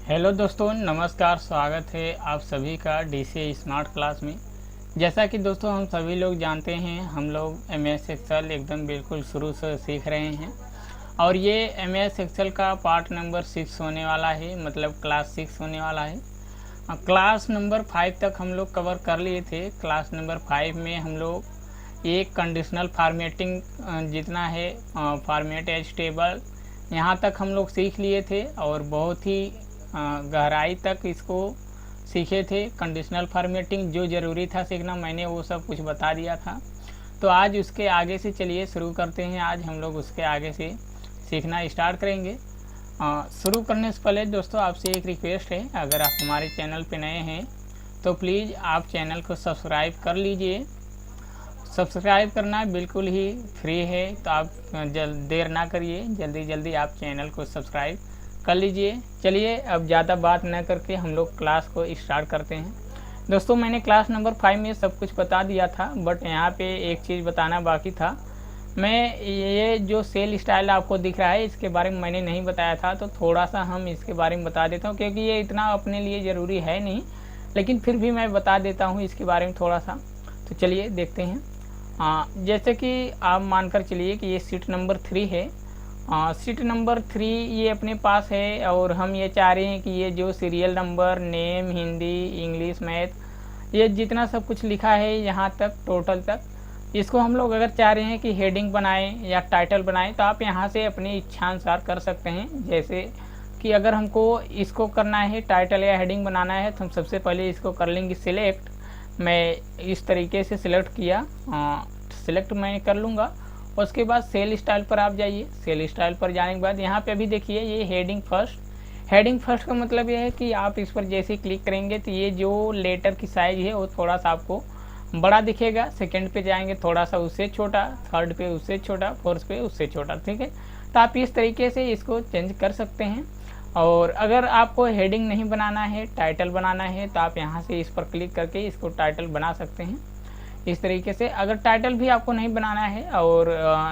Hello दोस्तों, नमस्कार। स्वागत है आप सभी का डीसी स्मार्ट क्लास में। जैसा कि दोस्तों हम सभी लोग जानते हैं, हम लोग एमएस एक्सेल एकदम बिल्कुल शुरू से सीख रहे हैं और ये एमएस एक्सेल का पार्ट नंबर 6 होने वाला है, मतलब क्लास 6 होने वाला है। क्लास नंबर 5 तक हम लोग कवर कर लिए थे। क्लास नंबर 5 में हम लोग एक कंडीशनल फार्मेटिंग जितना है, फॉर्मेट एज टेबल, यहाँ तक हम लोग सीख लिए थे और बहुत ही गहराई तक इसको सीखे थे। कंडीशनल फॉर्मेटिंग जो ज़रूरी था सीखना, मैंने वो सब कुछ बता दिया था। तो आज उसके आगे से चलिए शुरू करते हैं। आज हम लोग उसके आगे से सीखना स्टार्ट करेंगे। शुरू करने से पहले दोस्तों आपसे एक रिक्वेस्ट है, अगर आप हमारे चैनल पे नए हैं तो प्लीज़ आप चैनल को सब्सक्राइब कर लीजिए। सब्सक्राइब करना बिल्कुल ही फ्री है, तो आप देर ना करिए, जल्दी जल्दी आप चैनल को सब्सक्राइब कर लीजिए। चलिए अब ज़्यादा बात न करके हम लोग क्लास को स्टार्ट करते हैं। दोस्तों मैंने क्लास नंबर 5 में सब कुछ बता दिया था, बट यहाँ पे एक चीज़ बताना बाकी था। मैं ये जो सेल स्टाइल आपको दिख रहा है इसके बारे में मैंने नहीं बताया था, तो थोड़ा सा हम इसके बारे में बता देता हूँ, क्योंकि ये इतना अपने लिए ज़रूरी है नहीं, लेकिन फिर भी मैं बता देता हूँ इसके बारे में थोड़ा सा। तो चलिए देखते हैं। जैसे कि आप मानकर चलिए कि ये सीट नंबर 3 है। सीट नंबर 3 ये अपने पास है और हम ये चाह रहे हैं कि ये जो serial number, name, Hindi, English, math, ये जितना सब कुछ लिखा है यहाँ तक टोटल तक, इसको हम लोग अगर चाह रहे हैं कि हेडिंग बनाएं या टाइटल बनाएं तो आप यहाँ से अपनी इच्छानुसार कर सकते हैं। जैसे कि अगर हमको इसको करना है टाइटल या हेडिंग बनाना है तो हम सबसे पहले इसको कर लेंगे सिलेक्ट। मैं इस तरीके से सिलेक्ट किया, सिलेक्ट मैं कर लूँगा। उसके बाद सेल स्टाइल पर आप जाइए। सेल स्टाइल पर जाने के बाद यहाँ पे अभी देखिए ये हेडिंग फर्स्ट। हेडिंग फर्स्ट का मतलब ये है कि आप इस पर जैसे क्लिक करेंगे तो ये जो लेटर की साइज़ है वो थोड़ा सा आपको बड़ा दिखेगा। सेकंड पे जाएंगे थोड़ा सा उससे छोटा, थर्ड पे उससे छोटा, फोर्थ पे उससे छोटा, ठीक है। तो आप इस तरीके से इसको चेंज कर सकते हैं। और अगर आपको हेडिंग नहीं बनाना है, टाइटल बनाना है, तो आप यहाँ से इस पर क्लिक करके इसको टाइटल बना सकते हैं इस तरीके से। अगर टाइटल भी आपको नहीं बनाना है और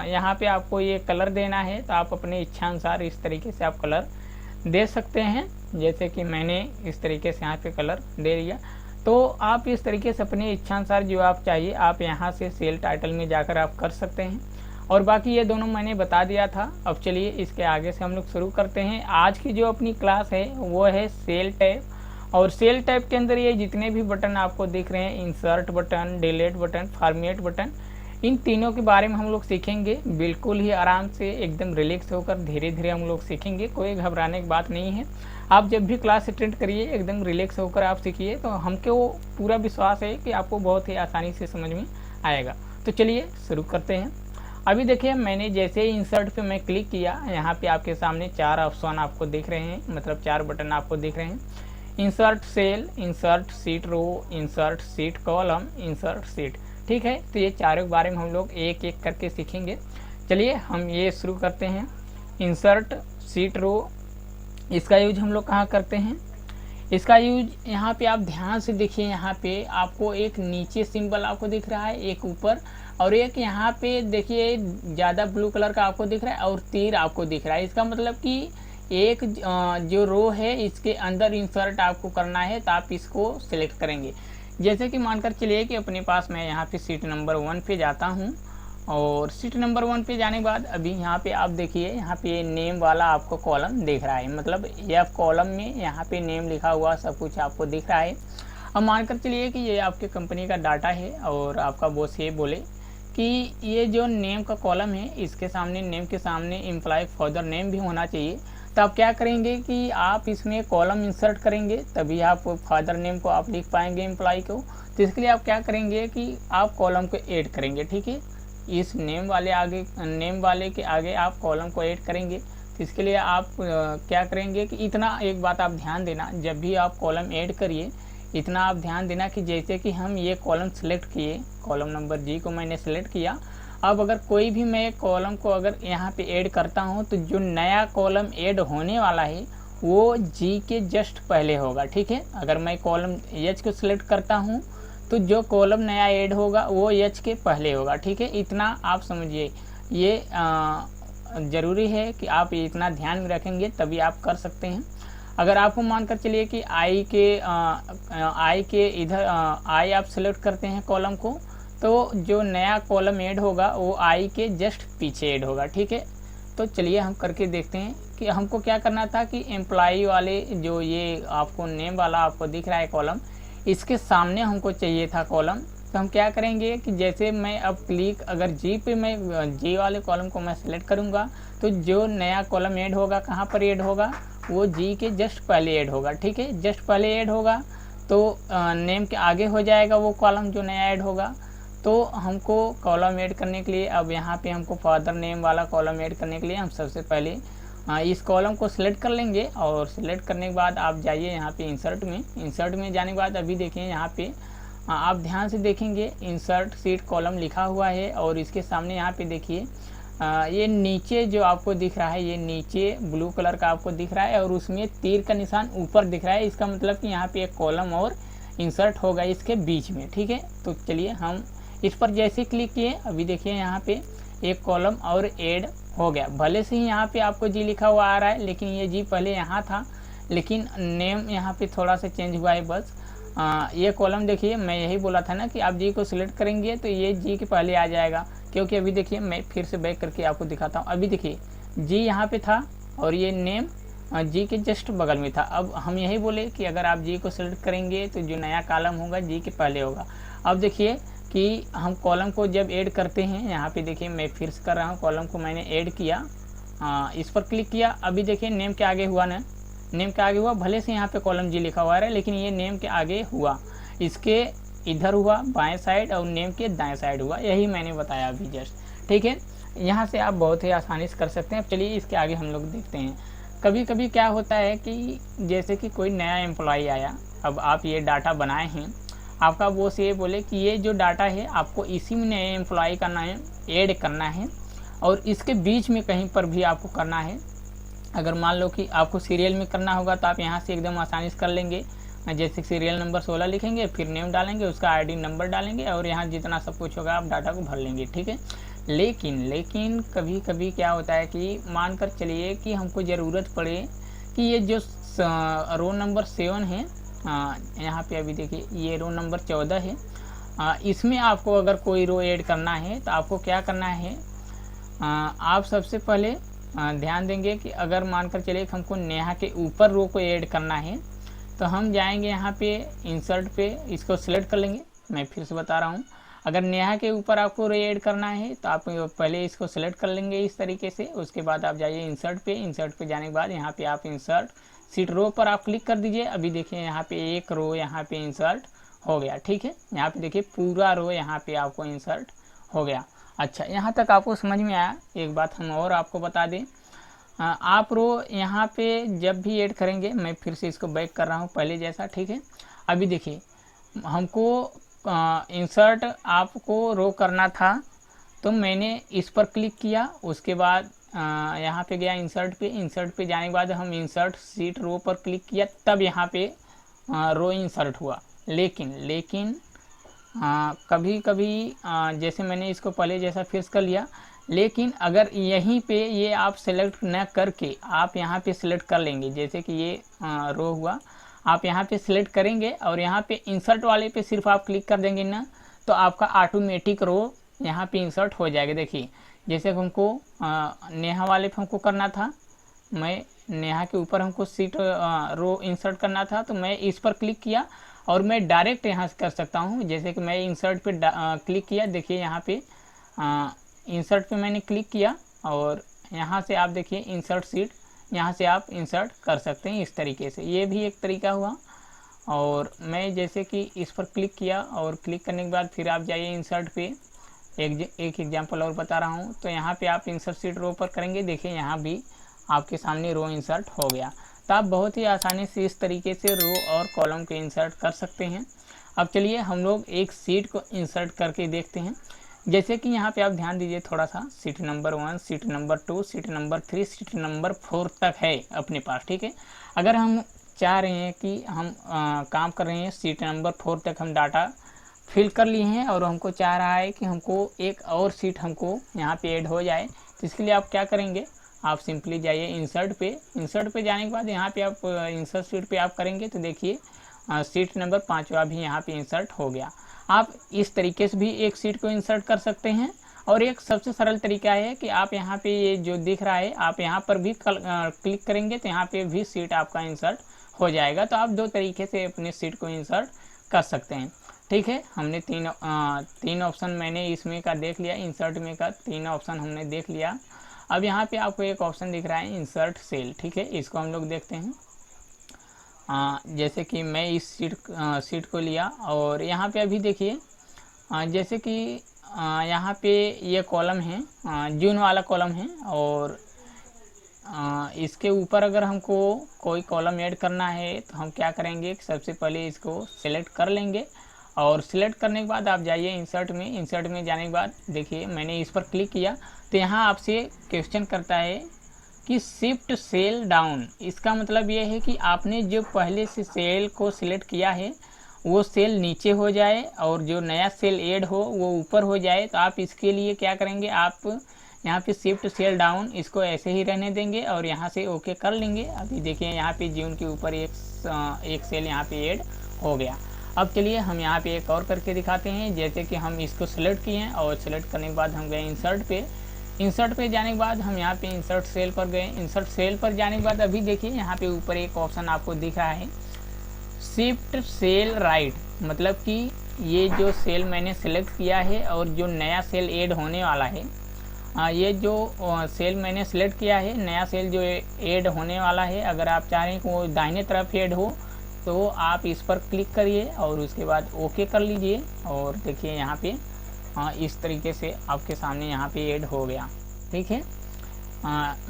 यहाँ पे आपको ये कलर देना है तो आप अपने इच्छानुसार इस तरीके से आप कलर दे सकते हैं। जैसे कि मैंने इस तरीके से यहाँ पे कलर दे दिया। तो आप इस तरीके से अपने इच्छानुसार जो आप चाहिए आप यहाँ से सेल टाइटल में जाकर आप कर सकते हैं। और बाकी ये दोनों मैंने बता दिया था। अब चलिए इसके आगे से हम लोग शुरू करते हैं। आज की जो अपनी क्लास है वो है सेल टैब। और सेल टैब के अंदर ये जितने भी बटन आपको दिख रहे हैं, insert button, delete button, format button, इन तीनों के बारे में हम लोग सीखेंगे। बिल्कुल ही आराम से एकदम रिलैक्स होकर धीरे धीरे हम लोग सीखेंगे, कोई घबराने की बात नहीं है। आप जब भी क्लास अटेंड करिए एकदम रिलैक्स होकर आप सीखिए, तो हमको पूरा विश्वास है कि आपको बहुत ही आसानी से समझ में आएगा। तो चलिए शुरू करते हैं। अभी देखिए मैंने जैसे ही इंसर्ट पे मैं क्लिक किया, यहाँ पे आपके सामने 4 ऑप्शन आपको दिख रहे हैं, मतलब 4 बटन आपको दिख रहे हैं। Insert cell, insert sheet row, insert sheet column, insert sheet, ठीक है। तो ये चारों के बारे में हम लोग एक एक करके सीखेंगे। चलिए हम ये शुरू करते हैं। इंसर्ट सीट रो, इसका यूज हम लोग कहाँ करते हैं? इसका यूज यहाँ पे आप ध्यान से देखिए, यहाँ पे आपको एक नीचे सिंबल आपको दिख रहा है, एक ऊपर, और एक यहाँ पे देखिए ज़्यादा ब्लू कलर का आपको दिख रहा है और तीर आपको दिख रहा है। इसका मतलब कि एक जो रो है इसके अंदर इंसर्ट आपको करना है, तो आप इसको सिलेक्ट करेंगे। जैसे कि मानकर चलिए कि अपने पास मैं यहाँ पे सीट नंबर 1 पे जाता हूँ, और सीट नंबर 1 पे जाने के बाद अभी यहाँ पे आप देखिए, यहाँ पे नेम वाला आपको कॉलम दिख रहा है, मतलब एफ कॉलम में यहाँ पे नेम लिखा हुआ सब कुछ आपको दिख रहा है। अब मानकर चलिए कि ये आपके कंपनी का डाटा है और आपका बॉस ये बोले कि ये जो नेम का कॉलम है इसके सामने, नेम के सामने एम्प्लॉय फादर नेम भी होना चाहिए। तो आप क्या करेंगे कि आप इसमें कॉलम इंसर्ट करेंगे, तभी आप फादर नेम को आप लिख पाएंगे एम्प्लॉय को। तो इसके लिए आप क्या करेंगे कि आप कॉलम को ऐड करेंगे, ठीक है। इस नेम वाले के आगे आप कॉलम को ऐड करेंगे। तो इसके लिए आप क्या करेंगे कि इतना एक बात आप ध्यान देना, जब भी आप कॉलम ऐड करिए इतना आप ध्यान देना कि जैसे कि हम ये कॉलम सेलेक्ट किए, कॉलम नंबर जी को मैंने सेलेक्ट किया। अब अगर कोई भी मैं कॉलम को अगर यहाँ पे ऐड करता हूँ तो जो नया कॉलम ऐड होने वाला है वो जी के जस्ट पहले होगा, ठीक है। अगर मैं कॉलम एच को सिलेक्ट करता हूँ तो जो कॉलम नया ऐड होगा वो एच के पहले होगा, ठीक है। इतना आप समझिए, ये ज़रूरी है कि आप इतना ध्यान में रखेंगे तभी आप कर सकते हैं। अगर आपको मानकर चलिए कि आई के इधर आई आप सेलेक्ट करते हैं कॉलम को, तो जो नया कॉलम ऐड होगा वो आई के जस्ट पीछे ऐड होगा। ठीक है, तो चलिए हम करके देखते हैं कि हमको क्या करना था कि एम्प्लॉई वाले जो ये आपको नेम वाला आपको दिख रहा है कॉलम, इसके सामने हमको चाहिए था कॉलम। तो हम क्या करेंगे कि जैसे मैं अब क्लिक अगर जी पे मैं जी वाले कॉलम को मैं सेलेक्ट करूँगा तो जो नया कॉलम ऐड होगा कहाँ पर ऐड होगा, वो जी के जस्ट पहले ऐड होगा। ठीक है, जस्ट पहले ऐड होगा तो नेम के आगे हो जाएगा वो कॉलम जो नया ऐड होगा। तो हमको कॉलम ऐड करने के लिए अब यहाँ पे हमको फादर नेम वाला कॉलम ऐड करने के लिए हम सबसे पहले इस कॉलम को सिलेक्ट कर लेंगे। और सिलेक्ट करने के बाद आप जाइए यहाँ पे इंसर्ट में जाने के बाद अभी देखिए यहाँ पे आप ध्यान से देखेंगे इंसर्ट सीट कॉलम लिखा हुआ है और इसके सामने यहाँ पे देखिए ये नीचे जो आपको दिख रहा है, ये नीचे ब्लू कलर का आपको दिख रहा है और उसमें तीर का निशान ऊपर दिख रहा है। इसका मतलब कि यहाँ पे एक कॉलम और इंसर्ट होगा इसके बीच में। ठीक है, तो चलिए हम इस पर जैसे क्लिक किए अभी देखिए यहाँ पे एक कॉलम और ऐड हो गया। भले से ही यहाँ पे आपको जी लिखा हुआ आ रहा है, लेकिन ये जी पहले यहाँ था, लेकिन नेम यहाँ पे थोड़ा सा चेंज हुआ है बस। ये कॉलम देखिए, मैं यही बोला था ना कि आप जी को सिलेक्ट करेंगे तो ये जी के पहले आ जाएगा, क्योंकि अभी देखिए मैं फिर से बैक करके आपको दिखाता हूँ। अभी देखिए जी यहाँ पे था और ये नेम जी के जस्ट बगल में था। अब हम यही बोले कि अगर आप जी को सिलेक्ट करेंगे तो जो नया कॉलम होगा जी के पहले होगा। अब देखिए कि हम कॉलम को जब ऐड करते हैं, यहाँ पे देखिए मैं फिर से कर रहा हूँ, कॉलम को मैंने ऐड किया, इस पर क्लिक किया। अभी देखिए नेम के आगे हुआ ना, नेम के आगे हुआ, भले से यहाँ पे कॉलम जी लिखा हुआ है लेकिन ये नेम के आगे हुआ, इसके इधर हुआ बाएं साइड और नेम के दाएं साइड हुआ। यही मैंने बताया अभी जस्ट। ठीक है, यहाँ से आप बहुत ही आसानी से कर सकते हैं। चलिए इसके आगे हम लोग देखते हैं। कभी कभी क्या होता है कि जैसे कि कोई नया एम्प्लॉई आया, अब आप ये डाटा बनाए हैं, आपका बॉस ये बोले कि ये जो डाटा है आपको इसी में नए एम्प्लॉई का नाम ऐड करना है और इसके बीच में कहीं पर भी आपको करना है। अगर मान लो कि आपको सीरियल में करना होगा तो आप यहाँ से एकदम आसानी से कर लेंगे। जैसे सीरियल नंबर 16 लिखेंगे, फिर नेम डालेंगे, उसका आईडी नंबर डालेंगे और यहाँ जितना सब कुछ होगा आप डाटा को भर लेंगे। ठीक है, लेकिन कभी कभी क्या होता है कि मानकर चलिए कि हमको ज़रूरत पड़े कि ये जो रो नंबर 7 है, यहाँ पे अभी देखिए ये रो नंबर 14 है, इसमें आपको अगर कोई रो ऐड करना है तो आपको क्या करना है, आप सबसे पहले ध्यान देंगे कि अगर मानकर चलिए कि हमको नेहा के ऊपर रो को ऐड करना है तो हम जाएंगे यहाँ पे इंसर्ट पे, इसको सिलेक्ट कर लेंगे। मैं फिर से बता रहा हूँ, अगर नेहा के ऊपर आपको रो ऐड करना है तो आप पहले इसको सिलेक्ट कर लेंगे इस तरीके से। उसके बाद आप जाइए इंसर्ट पे जाने के बाद यहाँ पे आप इंसर्ट सीट रो पर आप क्लिक कर दीजिए। अभी देखिए यहाँ पे एक रो यहाँ पे इंसर्ट हो गया। ठीक है, यहाँ पे देखिए पूरा रो यहाँ पे आपको इंसर्ट हो गया। अच्छा, यहाँ तक आपको समझ में आया। एक बात हम और आपको बता दें, आप रो यहाँ पे जब भी ऐड करेंगे, मैं फिर से इसको बैक कर रहा हूँ पहले जैसा। ठीक है, अभी देखिए हमको इंसर्ट आपको रो करना था तो मैंने इस पर क्लिक किया, उसके बाद यहाँ पे गया इंसर्ट पे जाने के बाद हम इंसर्ट सीट रो पर क्लिक किया, तब यहाँ पे रो इंसर्ट हुआ। लेकिन कभी कभी जैसे मैंने इसको पहले जैसा फिक्स कर लिया, लेकिन अगर यहीं पे ये आप सेलेक्ट न करके आप यहाँ पे सिलेक्ट कर लेंगे, जैसे कि ये रो हुआ, आप यहाँ पे सिलेक्ट करेंगे और यहाँ पे इंसर्ट वाले पे सिर्फ आप क्लिक कर देंगे ना, तो आपका ऑटोमेटिक रो यहाँ पे इंसर्ट हो जाएगा। देखिए जैसे हमको नेहा वाले पे हमको करना था, मैं नेहा के ऊपर हमको सीट रो इंसर्ट करना था तो मैं इस पर क्लिक किया और मैं डायरेक्ट यहाँ से कर सकता हूँ। जैसे कि मैं इंसर्ट पे क्लिक किया, देखिए यहाँ पे इंसर्ट पे मैंने क्लिक किया और यहाँ से आप देखिए इंसर्ट सीट, यहाँ से आप इंसर्ट कर सकते हैं इस तरीके से। ये भी एक तरीका हुआ। और मैं जैसे कि इस पर क्लिक किया और क्लिक करने के बाद फिर आप जाइए इंसर्ट पे, एक एग्जांपल और बता रहा हूँ। तो यहाँ पे आप इंसर्ट सीट रो पर करेंगे, देखिए यहाँ भी आपके सामने रो इंसर्ट हो गया। तो आप बहुत ही आसानी से इस तरीके से रो और कॉलम को इंसर्ट कर सकते हैं। अब चलिए हम लोग एक सीट को इंसर्ट करके देखते हैं। जैसे कि यहाँ पे आप ध्यान दीजिए थोड़ा सा, seat number 1, seat number 2, seat number 3, seat number 4 तक है अपने पास। ठीक है, अगर हम चाह रहे हैं कि हम काम कर रहे हैं सीट नंबर 4 तक हम डाटा फिल कर लिए हैं और हमको चाह रहा है कि हमको एक और सीट हमको यहाँ पे ऐड हो जाए, तो इसके लिए आप क्या करेंगे, आप सिंपली जाइए इंसर्ट पे। इंसर्ट पे जाने के बाद यहाँ पे आप इंसर्ट शीट पे आप करेंगे तो देखिए सीट नंबर 5वां भी यहाँ पे इंसर्ट हो गया। आप इस तरीके से भी एक सीट को इंसर्ट कर सकते हैं। और एक सबसे सरल तरीका है कि आप यहाँ पे ये जो दिख रहा है आप यहाँ पर भी क्लिक करेंगे तो यहाँ पे भी सीट आपका इंसर्ट हो जाएगा। तो आप 2 तरीके से अपने सीट को इंसर्ट कर सकते हैं। ठीक है, हमने तीन ऑप्शन मैंने इसमें का देख लिया, इंसर्ट में का 3 ऑप्शन हमने देख लिया। अब यहाँ पे आपको एक ऑप्शन दिख रहा है इंसर्ट सेल। ठीक है, इसको हम लोग देखते हैं। जैसे कि मैं इस सीट को लिया और यहाँ पे अभी देखिए जैसे कि यहाँ पे ये कॉलम है, जून वाला कॉलम है और इसके ऊपर अगर हमको कोई कॉलम ऐड करना है तो हम क्या करेंगे, सबसे पहले इसको सिलेक्ट कर लेंगे और सिलेक्ट करने के बाद आप जाइए इंसर्ट में। इंसर्ट में जाने के बाद देखिए मैंने इस पर क्लिक किया तो यहाँ आपसे क्वेश्चन करता है कि शिफ्ट सेल डाउन। इसका मतलब ये है कि आपने जो पहले से सेल को सिलेक्ट किया है वो सेल नीचे हो जाए और जो नया सेल ऐड हो वो ऊपर हो जाए। तो आप इसके लिए क्या करेंगे, आप यहाँ पे शिफ्ट सेल डाउन इसको ऐसे ही रहने देंगे और यहाँ से ओके कर लेंगे। अभी देखिए यहाँ पे जून के ऊपर एक सेल यहाँ पे ऐड हो गया। अब चलिए हम यहाँ पे एक और करके दिखाते हैं। जैसे कि हम इसको सिलेक्ट किए हैं और सिलेक्ट करने के बाद हम गए इंसर्ट पे। इंसर्ट पे जाने के बाद हम यहाँ पे इंसर्ट सेल पर गए। इंसर्ट सेल पर जाने के बाद अभी देखिए यहाँ पे ऊपर एक ऑप्शन आपको दिख रहा है शिफ्ट सेल राइट। मतलब कि ये जो सेल मैंने सेलेक्ट किया है और जो नया सेल ऐड होने वाला है, ये जो सेल मैंने सेलेक्ट किया है, नया सेल जो ऐड होने वाला है, अगर आप चाह रहे हैं कि वो दाहिने तरफ ऐड हो तो आप इस पर क्लिक करिए और उसके बाद ओके कर लीजिए। और देखिए यहाँ पे इस तरीके से आपके सामने यहाँ पे ऐड हो गया। ठीक है,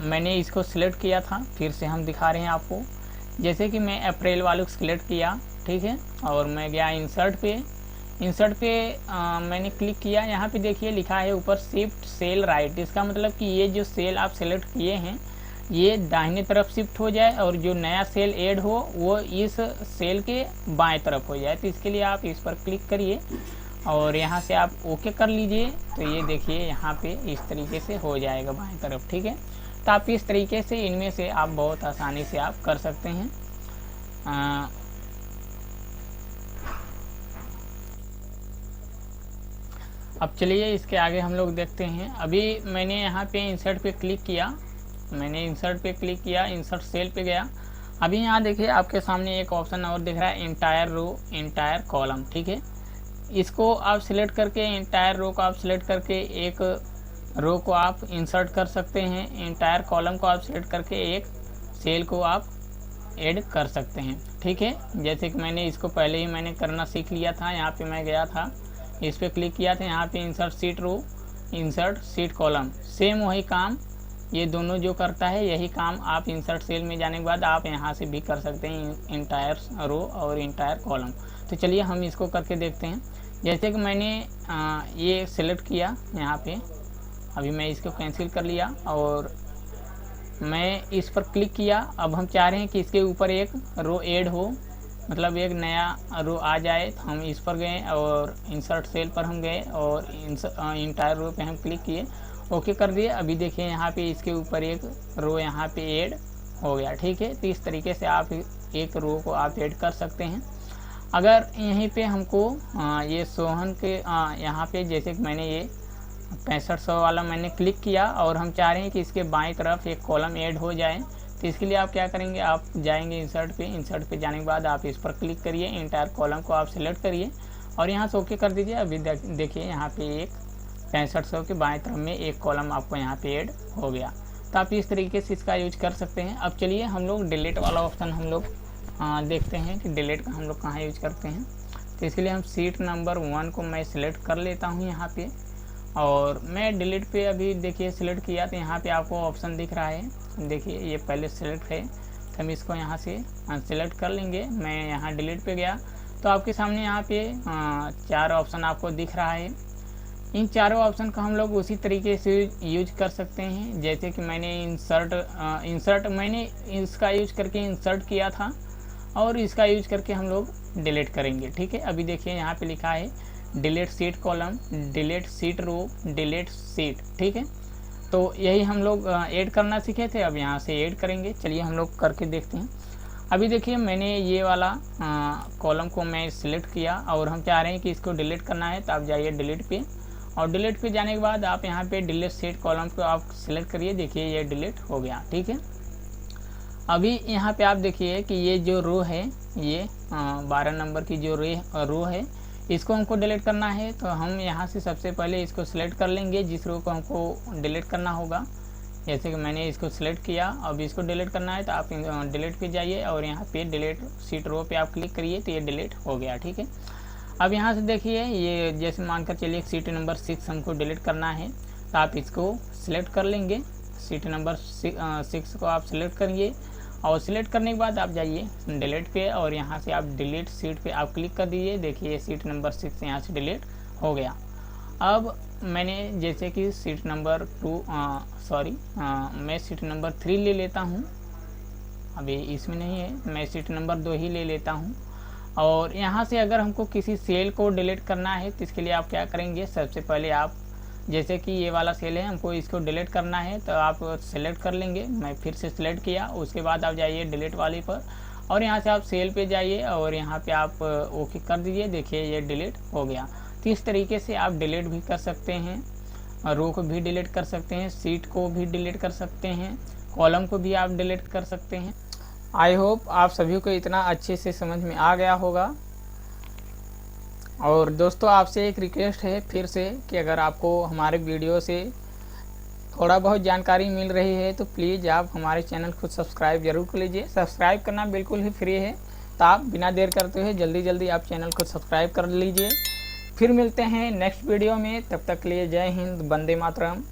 मैंने इसको सिलेक्ट किया था, फिर से हम दिखा रहे हैं आपको। जैसे कि मैं अप्रैल वाले को सिलेक्ट किया, ठीक है, और मैं गया इंसर्ट पे। इंसर्ट पे मैंने क्लिक किया। यहाँ पे देखिए लिखा है ऊपर शिफ्ट सेल राइट। इसका मतलब कि ये जो सेल आप सेलेक्ट किए हैं ये दाहिने तरफ शिफ्ट हो जाए और जो नया सेल ऐड हो वो इस सेल के बाएं तरफ हो जाए। तो इसके लिए आप इस पर क्लिक करिए और यहाँ से आप ओके कर लीजिए। तो ये देखिए यहाँ पे इस तरीके से हो जाएगा बाएं तरफ। ठीक है, तो आप इस तरीके से इनमें से आप बहुत आसानी से आप कर सकते हैं। अब चलिए इसके आगे हम लोग देखते हैं। अभी मैंने यहाँ पे इंसर्ट पे क्लिक किया, इंसर्ट सेल पे गया। अभी यहाँ देखिए आपके सामने एक ऑप्शन और दिख रहा है इंटायर रो इंटायर कॉलम। ठीक है, इसको आप सिलेक्ट करके इंटायर रो को आप सिलेक्ट करके एक रो को आप इंसर्ट कर सकते हैं। इंटायर कॉलम को आप सिलेक्ट करके एक सेल को आप ऐड कर सकते हैं। ठीक है, जैसे कि मैंने इसको पहले ही मैंने करना सीख लिया था। यहाँ पे मैं गया था, इस पर क्लिक किया था, यहाँ पे insert sheet row insert sheet column, same वही काम ये दोनों जो करता है यही काम आप इंसर्ट सेल में जाने के बाद आप यहाँ से भी कर सकते हैं, इंटायर रो और इंटायर कॉलम। तो चलिए हम इसको करके देखते हैं। जैसे कि मैंने ये सिलेक्ट किया यहाँ पे, अभी मैं इसको कैंसिल कर लिया और मैं इस पर क्लिक किया। अब हम चाह रहे हैं कि इसके ऊपर एक रो ऐड हो, मतलब एक नया रो आ जाए। तो हम इस पर गए और इंसर्ट सेल पर हम गए और इंटायर रो पे हम क्लिक किए, ओके कर दिए। अभी देखिए यहाँ पे इसके ऊपर एक रो यहाँ पे ऐड हो गया। ठीक है, तो इस तरीके से आप एक रो को आप ऐड कर सकते हैं। अगर यहीं पे हमको ये सोहन के यहाँ पे जैसे कि मैंने ये 6500 वाला मैंने क्लिक किया और हम चाह रहे हैं कि इसके बाएं तरफ एक कॉलम ऐड हो जाए। तो इसके लिए आप क्या करेंगे, आप जाएंगे इंसर्ट पे जाने के बाद आप इस पर क्लिक करिए, इंटायर कॉलम को आप सिलेक्ट करिए और यहाँ से ओके कर दीजिए। अभी देखिए यहाँ पे एक 6500 के बाएं तरफ में एक कॉलम आपको यहाँ पे ऐड हो गया। तो आप इस तरीके से इसका यूज कर सकते हैं। अब चलिए हम लोग डिलीट वाला ऑप्शन हम लोग देखते हैं कि डिलीट का हम लोग कहाँ यूज करते हैं। तो इसके लिए हम सीट नंबर 1 को मैं सिलेक्ट कर लेता हूँ यहाँ पे और मैं डिलीट पे अभी देखिए सिलेक्ट किया। तो यहाँ पे आपको ऑप्शन दिख रहा है, देखिए ये पहले सिलेक्ट है, तो हम इसको यहाँ से सिलेक्ट कर लेंगे। मैं यहाँ डिलीट पे गया तो आपके सामने यहाँ पे 4 ऑप्शन आपको दिख रहा है। इन चारों ऑप्शन का हम लोग उसी तरीके से यूज कर सकते हैं। जैसे कि मैंने इंसर्ट मैंने इसका यूज करके इंसर्ट किया था और इसका यूज करके हम लोग डिलीट करेंगे। ठीक है, अभी देखिए यहाँ पे लिखा है delete sheet column, delete sheet row, delete sheet. ठीक है, तो यही हम लोग ऐड करना सीखे थे, अब यहाँ से ऐड करेंगे। चलिए हम लोग करके देखते हैं। अभी देखिए मैंने ये वाला कॉलम को मैं सिलेक्ट किया और हम चाह रहे हैं कि इसको डिलीट करना है, तो आप जाइए डिलीट पे, और डिलीट पे जाने के बाद आप यहाँ पे डिलीट सेट कॉलम को आप सिलेक्ट करिए। देखिए ये डिलीट हो गया, ठीक है। अभी यहाँ पे आप देखिए कि ये जो रो है, ये 12 नंबर की जो रो है, इसको हमको डिलीट करना है। तो हम यहाँ से सबसे पहले इसको सिलेक्ट कर लेंगे, जिस रो को हमको डिलीट करना होगा। जैसे कि मैंने इसको सिलेक्ट किया, अब इसको डिलीट करना है तो आप डिलीट पे जाइए और यहाँ पे डिलीट सीट रो पे आप क्लिक करिए, तो ये डिलीट हो गया, ठीक है। अब यहाँ से देखिए ये जैसे मानकर चलिए सीट नंबर 6 हमको डिलीट करना है, तो आप इसको सिलेक्ट कर लेंगे। सीट नंबर 6 को आप सिलेक्ट करिए और सिलेक्ट करने के बाद आप जाइए डिलीट पे और यहाँ से आप डिलीट सीट पे आप क्लिक कर दीजिए। देखिए सीट नंबर 6 यहाँ से डिलीट हो गया। अब मैंने जैसे कि सीट नंबर मैं सीट नंबर 3 ले लेता हूँ, अभी इसमें नहीं है, मैं सीट नंबर 2 ही ले लेता हूँ। और यहाँ से अगर हमको किसी सेल को डिलीट करना है तो इसके लिए आप क्या करेंगे, सबसे पहले आप जैसे कि ये वाला सेल है, हमको इसको डिलीट करना है, तो आप सेलेक्ट कर लेंगे। मैं फिर से सिलेक्ट किया, उसके बाद आप जाइए डिलीट वाले पर और यहाँ से आप सेल पे जाइए और यहाँ पे आप ओके कर दीजिए। देखिए ये डिलीट हो गया। तो इस तरीके से आप डिलीट भी कर सकते हैं, रो को भी डिलीट कर सकते हैं, सीट को भी डिलीट कर सकते हैं, कॉलम को भी आप डिलीट कर सकते हैं। आई होप आप सभी को इतना अच्छे से समझ में आ गया होगा। और दोस्तों आपसे एक रिक्वेस्ट है फिर से कि अगर आपको हमारे वीडियो से थोड़ा बहुत जानकारी मिल रही है तो प्लीज़ आप हमारे चैनल को सब्सक्राइब ज़रूर कर लीजिए। सब्सक्राइब करना बिल्कुल ही फ्री है, तो आप बिना देर करते हुए जल्दी आप चैनल को सब्सक्राइब कर लीजिए। फिर मिलते हैं नेक्स्ट वीडियो में, तब तक के लिए जय हिंद, वंदे मातरम।